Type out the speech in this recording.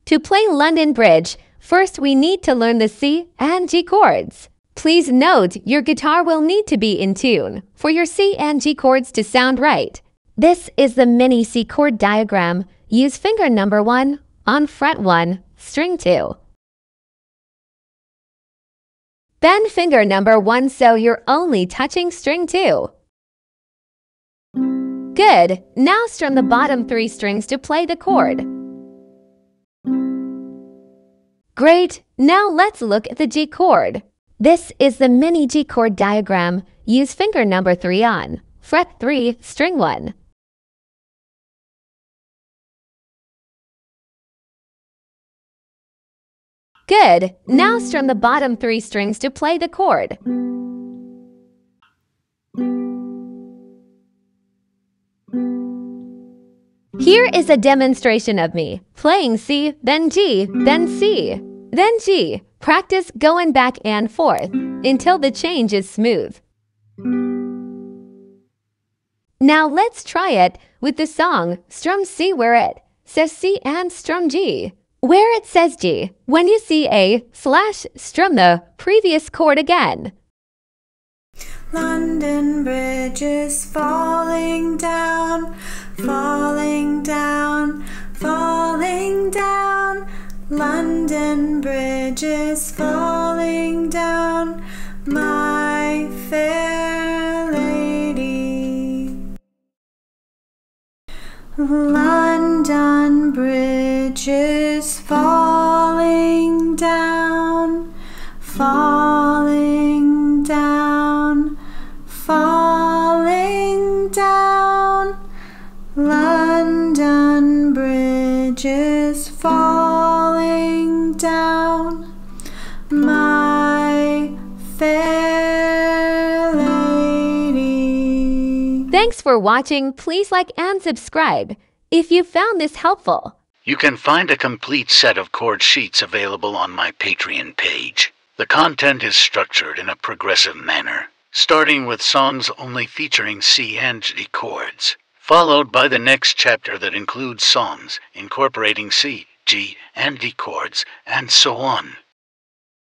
To play London Bridge, first we need to learn the C and G chords. Please note your guitar will need to be in tune for your C and G chords to sound right. This is the mini C chord diagram. Use finger number 1 on fret 1, string 2. Bend finger number 1 so you're only touching string 2. Good. Now strum the bottom 3 strings to play the chord. Great. Now let's look at the G chord. This is the mini G chord diagram. Use finger number 3 on fret 3, string 1. Good. Now strum the bottom 3 strings to play the chord. Here is a demonstration of me playing C, then G, then C, then G. Practice going back and forth until the change is smooth. Now let's try it with the song Strum C where it says C and strum G. Where it says G, when you see A / strum the previous chord again. London Bridge is falling down, falling down, falling down. London Bridge is falling down, my fair lady. London Bridge is falling down, falling down, falling down. London Bridge is falling down, my fair lady. Thanks for watching. Please like and subscribe if you found this helpful. You can find a complete set of chord sheets available on my Patreon page. The content is structured in a progressive manner, starting with songs only featuring C and G chords, followed by the next chapter that includes songs incorporating C, G, and D chords, and so on.